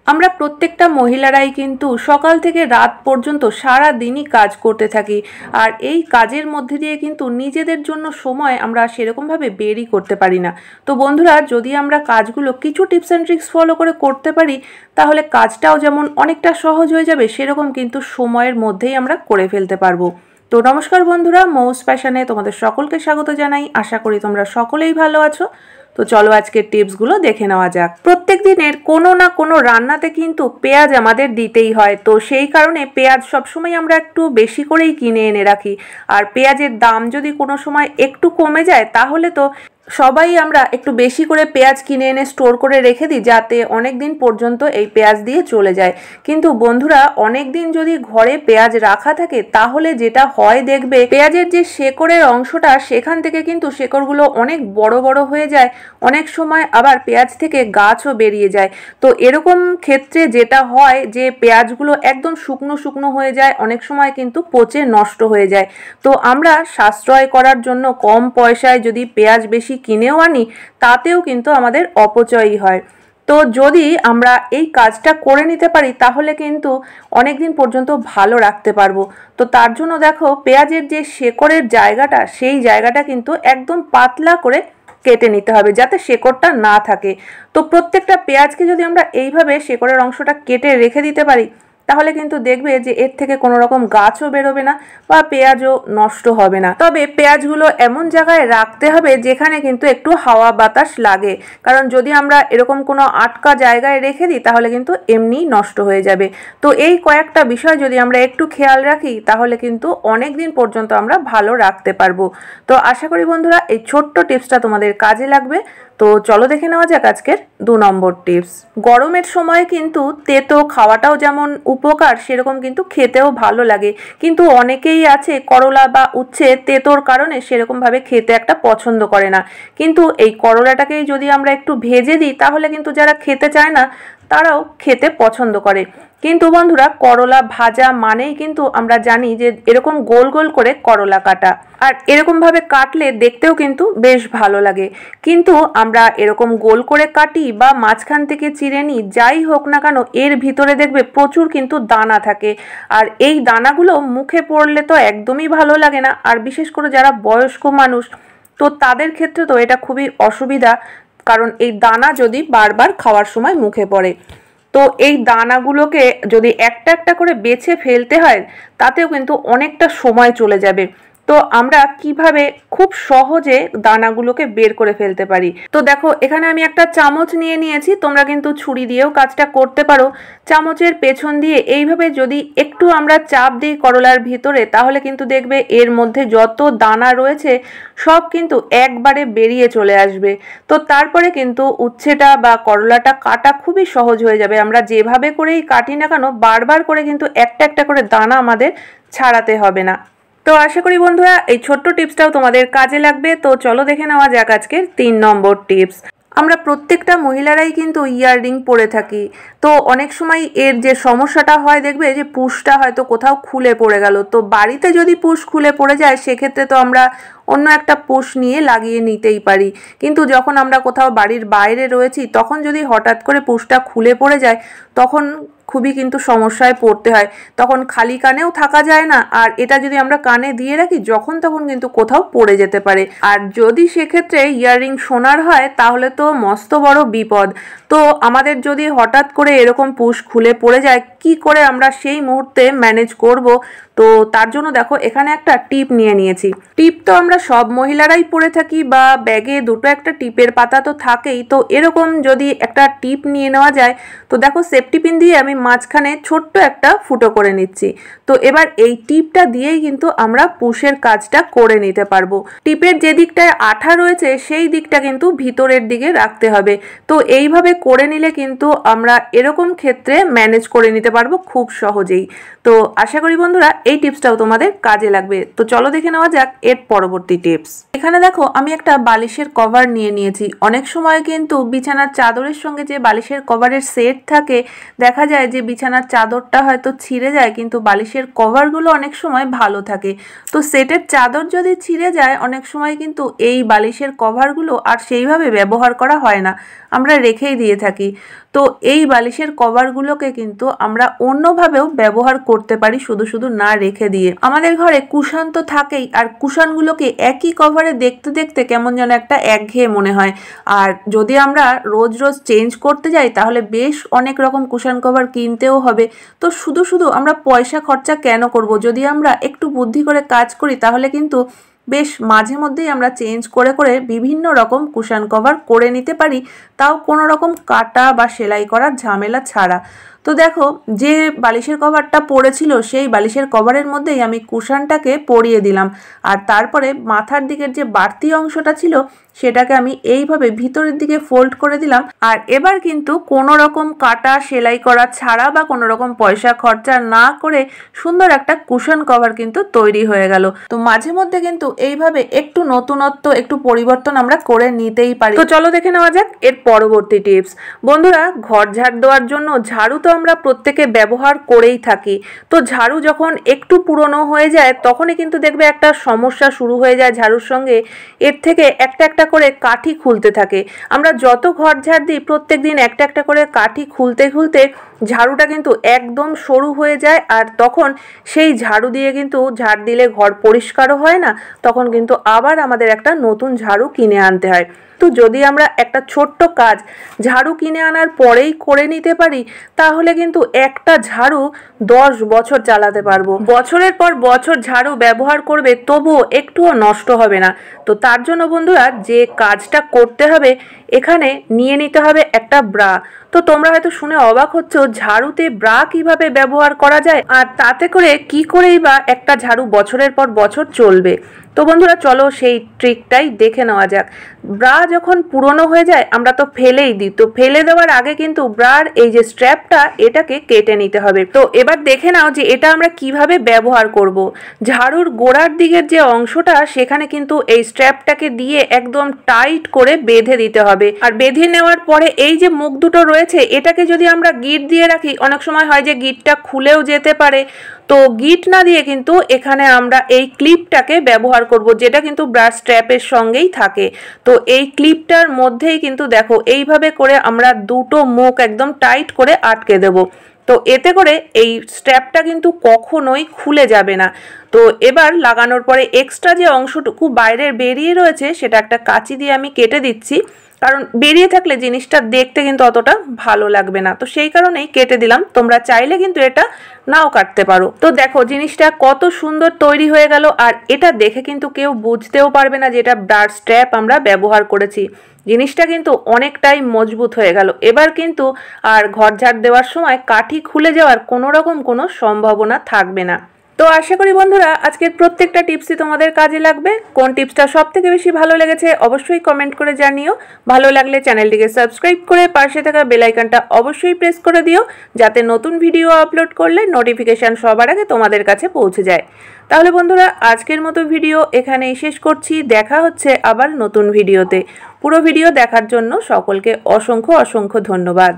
আমরা প্রত্যেকটা মহিলারাই কিন্তু সকাল থেকে রাত পর্যন্ত সারা দিনই কাজ করতে থাকি, আর এই কাজের মধ্যে দিয়ে কিন্তু নিজেদের জন্য সময় আমরা সেরকমভাবে বেরই করতে পারি না। তো বন্ধুরা, যদি আমরা কাজগুলো কিছু টিপস অ্যান্ড ট্রিক্স ফলো করে করতে পারি, তাহলে কাজটাও যেমন অনেকটা সহজ হয়ে যাবে, সেরকম কিন্তু সময়ের মধ্যেই আমরা করে ফেলতে পারবো। তো নমস্কার বন্ধুরা, মৌস ফ্যাশনে তোমাদের সকলকে স্বাগত জানাই। আশা করি তোমরা সকলেই ভালো আছো। তো চলো আজকের টিপসগুলো দেখে নেওয়া যাক। প্রত্যেক দিনের কোনো না কোনো রান্নাতে কিন্তু পেঁয়াজ আমাদের দিতেই হয়, তো সেই কারণে পেঁয়াজ সবসময় আমরা একটু বেশি করেই কিনে এনে রাখি। আর পেঁয়াজের দাম যদি কোনো সময় একটু কমে যায়, তাহলে তো সবাই আমরা একটু বেশি করে পেঁয়াজ কিনে এনে স্টোর করে রেখে দিই, যাতে অনেক দিন পর্যন্ত এই পেঁয়াজ দিয়ে চলে যায়। কিন্তু বন্ধুরা, অনেক দিন যদি ঘরে পেঁয়াজ রাখা থাকে, তাহলে যেটা হয় দেখবে, পেঁয়াজের যে শেকড়ের অংশটা, সেখান থেকে কিন্তু শেকড়গুলো অনেক বড় বড় হয়ে যায়। অনেক সময় আবার পেঁয়াজ থেকে গাছও বেরিয়ে যায়। তো এরকম ক্ষেত্রে যেটা হয় যে পেঁয়াজগুলো একদম শুকনো শুকনো হয়ে যায়, অনেক সময় কিন্তু পচে নষ্ট হয়ে যায়। তো আমরা সাশ্রয় করার জন্য কম পয়সায় যদি পেঁয়াজ বেশি কিনেও আনি, তাতেও কিন্তু আমাদের অপচয়ই হয়। তো যদি আমরা এই কাজটা করে নিতে পারি, তাহলে কিন্তু অনেক দিন পর্যন্ত ভালো রাখতে পারবো। তো তার জন্য দেখো, পেঁয়াজের যে শেকড়ের জায়গাটা, সেই জায়গাটা কিন্তু একদম পাতলা করে কেটে নিতে হবে, যাতে শেকড়টা না থাকে। তো প্রত্যেকটা পেঁয়াজকে যদি আমরা এইভাবে শেকড়ের অংশটা কেটে রেখে দিতে পারি, তাহলে কিন্তু দেখবে যে এর থেকে কোনো রকম গাছও বেরোবে না বা পেঁয়াজও নষ্ট হবে না। তবে পেঁয়াজগুলো এমন জায়গায় রাখতে হবে যেখানে কিন্তু একটু হাওয়া বাতাস লাগে, কারণ যদি আমরা এরকম কোনো আটকা জায়গায় রেখে দিই, তাহলে কিন্তু এমনিই নষ্ট হয়ে যাবে। তো এই কয়েকটা বিষয় যদি আমরা একটু খেয়াল রাখি, তাহলে কিন্তু অনেক দিন পর্যন্ত আমরা ভালো রাখতে পারবো। তো আশা করি বন্ধুরা, এই ছোট্ট টিপসটা তোমাদের কাজে লাগবে। তো চলো দেখে নেওয়া যাক আজকের 2 নম্বর টিপস। গরমের সময় কিন্তু তেতো খাওয়াটাও যেমন উপকার, সেরকম কিন্তু খেতেও ভালো লাগে। কিন্তু অনেকেই আছে করলা বা উচ্ছে তেতোর কারণে সেরকমভাবে খেতে একটা পছন্দ করে না। কিন্তু এই করলাটাকেই যদি আমরা একটু ভেজে দিই, তাহলে কিন্তু যারা খেতে চায় না, তারাও খেতে পছন্দ করে। কিন্তু বন্ধুরা, করলা ভাজা মানেই কিন্তু আমরা জানি যে এরকম গোল গোল করে করলা কাটা, আর এরকমভাবে কাটলে দেখতেও কিন্তু বেশ ভালো লাগে। কিন্তু আমরা এরকম গোল করে কাটি বা মাঝখান থেকে চিড়ে নিই, যাই হোক না কেন, এর ভিতরে দেখবে প্রচুর কিন্তু দানা থাকে। আর এই দানাগুলো মুখে পড়লে তো একদমই ভালো লাগে না, আর বিশেষ করে যারা বয়স্ক মানুষ, তো তাদের ক্ষেত্রে তো এটা খুবই অসুবিধা, কারণ এই দানা যদি বারবার খাওয়ার সময় মুখে পড়ে। তো এই দানাগুলোকে যদি একটা একটা করে বেছে ফেলতে হয়, তাতেও কিন্তু অনেকটা সময় চলে যাবে। তো আমরা কিভাবে খুব সহজে দানাগুলোকে বের করে ফেলতে পারি? তো দেখো, এখানে আমি একটা চামচ নিয়ে নিয়েছি, তোমরা কিন্তু ছুরি দিয়েও কাজটা করতে পারো। চামচের পেছন দিয়ে এইভাবে যদি একটু আমরা চাপ দিই করলার ভিতরে, তাহলে কিন্তু দেখবে এর মধ্যে যত দানা রয়েছে সব কিন্তু একবারে বেরিয়ে চলে আসবে। তো তারপরে কিন্তু উচ্ছেটা বা করলাটা কাটা খুবই সহজ হয়ে যাবে। আমরা যেভাবে করেই কাটি না কেন, বারবার করে কিন্তু একটা একটা করে দানা আমাদের ছাড়াতে হবে না। তো আশা করি বন্ধুরা, এই ছোট্ট টিপসটাও তোমাদের কাজে লাগবে। তো চলো দেখে নেওয়া যাক আজকের 3 নম্বর টিপস। আমরা প্রত্যেকটা মহিলারাই কিন্তু ইয়াররিং পরে থাকি। তো অনেক সময় এর যে সমস্যাটা হয় দেখবে, যে পুশটা হয়তো কোথাও খুলে পড়ে গেল। তো বাড়িতে যদি পুশ খুলে পড়ে যায়, সেক্ষেত্রে তো আমরা অন্য একটা পুশ নিয়ে লাগিয়ে নিতেই পারি। কিন্তু যখন আমরা কোথাও বাড়ির বাইরে রয়েছি, তখন যদি হঠাৎ করে পুশটা খুলে পড়ে যায়, তখন খুবই কিন্তু সমস্যায় পড়তে হয়। তখন খালি কানেও থাকা যায় না, আর এটা যদি আমরা কানে দিয়ে রাখি, যখন তখন কিন্তু কোথাও পড়ে যেতে পারে। আর যদি সেক্ষেত্রে ইয়াররিং সোনার হয়, তাহলে তো মস্ত বড় বিপদ। তো আমাদের যদি হঠাৎ করে এরকম পুশ খুলে পড়ে যায়, কি করে আমরা সেই মুহূর্তে ম্যানেজ করব? তো তার জন্য দেখো, এখানে একটা টিপ নিয়ে নিয়েছি। টিপ তো আমরা সব মহিলারাই পরে থাকি, বা ব্যাগে দুটো একটা টিপের পাতা তো থাকেই। তো এরকম যদি একটা টিপ নিয়ে নেওয়া যায়, তো দেখো সেফটি পিন দিয়ে আমি মাঝখানে ছোট্ট একটা ফুটো করে নিচ্ছি। তো এবার এই টিপটা দিয়েই কিন্তু আমরা পুশের কাজটা করে নিতে পারবো। টিপের যে দিকটায় আঠা রয়েছে, সেই দিকটা কিন্তু ভিতরের দিকে রাখতে হবে। তো এইভাবে করে নিলে কিন্তু আমরা এরকম ক্ষেত্রে ম্যানেজ করে নিতে পারবো খুব সহজেই। তো আশা করি বন্ধুরা, এই টিপসটাও তোমাদের কাজে লাগবে। তো চলো দেখে নেওয়া যাক এর পরবর্তী টিপস। এখানে দেখো, আমি একটা বালিশের কভার নিয়ে নিয়েছি। অনেক সময় কিন্তু বিছানার চাদরের সঙ্গে যে বালিশের কভারের সেট থাকে, দেখা যায় যে বিছানার চাদরটা হয়তো ছিঁড়ে যায়, কিন্তু বালিশের কভারগুলো অনেক সময় ভালো থাকে। তো সেটের চাদর যদি ছিঁড়ে যায়, অনেক সময় কিন্তু এই বালিশের কভারগুলো আর সেইভাবে ব্যবহার করা হয় না, আমরা রেখেই দিয়ে থাকি। তো তো এই বালিশের কভারগুলোকে কিন্তু আমরা অন্যভাবেও ব্যবহার করতে পারি, শুধু শুধু না রেখে দিয়ে। আমাদের ঘরে কুশন তো থাকেই, আর কুশনগুলোকে একই কভারে দেখতে দেখতে কেমন যেন একটা একঘেয়ে মনে হয়। আর যদি আমরা রোজ রোজ চেঞ্জ করতে যাই তাহলে বেশ অনেক রকম কুশন কভার কিনতেও হবে। তো শুধু শুধু আমরা পয়সা খরচা কেন করব? যদি আমরা একটু বুদ্ধি করে কাজ করি তাহলে কিন্তু বেশ মাঝে মধ্যেই আমরা চেঞ্জ করে করে বিভিন্ন রকম কুশন কভার করে নিতে পারি, তাও কোনো রকম কাটা বা সেলাই করার ঝামেলা ছাড়া। তো দেখো, যে বালিশের কভারটা পড়েছিল সেই বালিশের কভারের মধ্যেই আমি কুশনটাকে পরিয়ে দিলাম, আর তারপরে মাথার দিকের যে বাড়তি অংশটা ছিল সেটাকে আমি এইভাবে ভিতরের দিকে ফোল্ড করে দিলাম। আর এবার কিন্তু কোনো রকম কাটা সেলাই করা ছাড়া বা কোনো রকম পয়সা খরচা না করে সুন্দর একটা কুশন কভার কিন্তু তৈরি হয়ে গেল। তো মাঝে মধ্যে কিন্তু এইভাবে একটু নতুনত্ব, একটু পরিবর্তন আমরা করে নিতেই পারি। তো চলো দেখে নেওয়া যাক এর পরবর্তী টিপস। বন্ধুরা, ঘর ঝাড় দেওয়ার জন্য ঝাড়ু তো আমরা প্রত্যেকে ব্যবহার করেই থাকি। তো ঝাড়ু যখন একটু পুরনো হয়ে যায় তখনই কিন্তু দেখবে একটা সমস্যা শুরু হয়ে যায় ঝাড়ুর সঙ্গে, এর থেকে একটা একটা করে কাঠি খুলতে থাকে। আমরা যত ঘর ঝাড় দিই প্রত্যেক দিন একটা একটা করে কাঠি খুলতে খুলতে ঝাড়ুটা কিন্তু একদম সরু হয়ে যায়, আর তখন সেই ঝাড়ু দিয়ে কিন্তু ঝাড় দিলে ঘর পরিষ্কারও হয় না, তখন কিন্তু আবার আমাদের একটা নতুন ঝাড়ু কিনে আনতে হয়। তো যদি আমরা একটা ছোট্ট কাজ ঝাড়ু কিনে আনার পরেই করে নিতে পারি তাহলে কিন্তু একটা ঝাড়ু 10 বছর চালাতে পারবো। বছরের পর বছর ঝাড়ু ব্যবহার করবে তবুও একটুও নষ্ট হবে না। তো তার জন্য বন্ধুরা যে কাজটা করতে হবে, এখানে নিয়ে নিতে হবে একটা ব্রা। তো তোমরা হয়তো শুনে অবাক হচ্ছ, ঝাড়ুতে ব্রা কিভাবে ব্যবহার করা যায়, আর তাতে করে কি করেই বা একটা ঝাড়ু বছরের পর বছর চলবে। তো বন্ধুরা চলো সেই ট্রিকটাই দেখে নেওয়া যাক। ব্রা যখন পুরনো হয়ে যায় আমরা তো ফেলেই দিই, তো ফেলে দেওয়ার আগে কিন্তু ব্রার এই যে স্ট্র্যাপটা এটাকে কেটে নিতে হবে। তো এবার দেখে নাও যে এটা আমরা কিভাবে ব্যবহার করব। ঝাড়ুর গোড়ার দিকের যে অংশটা সেখানে কিন্তু এই স্ট্র্যাপটাকে দিয়ে একদম টাইট করে বেঁধে দিতে হবে। আর বেঁধে নেওয়ার পরে এই যে মুখ দুটো রয়েছে এটাকে যদি আমরা গিট দিয়ে রাখি, অনেক সময় হয় যে গিটটা খুলেও যেতে পারে। তো গিট না দিয়ে কিন্তু এখানে আমরা এই ক্লিপটাকে ব্যবহার করব, যেটা কিন্তু ব্রাশ স্ট্র্যাপের সঙ্গেই থাকে। তো এই ক্লিপটার মধ্যেই কিন্তু দেখো এইভাবে করে আমরা দুটো মুখ একদম টাইট করে আটকে দেব। তো এতে করে এই স্ট্র্যাপটা কিন্তু কখনোই খুলে যাবে না। তো এবার লাগানোর পরে এক্সট্রা যে অংশটুকু বাইরের বেরিয়ে রয়েছে সেটা একটা কাঁচি দিয়ে আমি কেটে দিচ্ছি, কারণ বেরিয়ে থাকলে জিনিসটা দেখতে কিন্তু অতটা ভালো লাগবে না। তো সেই কারণেই কেটে দিলাম, তোমরা চাইলে কিন্তু এটা নাও কাটতে পারো। তো দেখো জিনিসটা কত সুন্দর তৈরি হয়ে গেল, আর এটা দেখে কিন্তু কেউ বুঝতেও পারবে না যে এটা ব্রাশ স্ট্র্যাপ আমরা ব্যবহার করেছি। জিনিসটা কিন্তু অনেকটাই মজবুত হয়ে গেল। এবার কিন্তু আর ঘর ঝাড় দেওয়ার সময় কাঠি খুলে যাওয়ার কোনো রকম কোনো সম্ভাবনা থাকবে না। তো আশা করি বন্ধুরা আজকের প্রত্যেকটা টিপসই তোমাদের কাজে লাগবে। কোন টিপসটা সব থেকে বেশি ভালো লেগেছে অবশ্যই কমেন্ট করে জানিও। ভালো লাগলে চ্যানেলটিকে সাবস্ক্রাইব করে পাশে থাকা বেল আইকনটা অবশ্যই প্রেস করে দিও, যাতে নতুন ভিডিও আপলোড করলে নোটিফিকেশান সবার আগে তোমাদের কাছে পৌঁছে যায়। তাহলে বন্ধুরা আজকের মতো ভিডিও এখানেই শেষ করছি। দেখা হচ্ছে আবার নতুন ভিডিওতে। পুরো ভিডিও দেখার জন্য সকলকে অসংখ্য অসংখ্য ধন্যবাদ।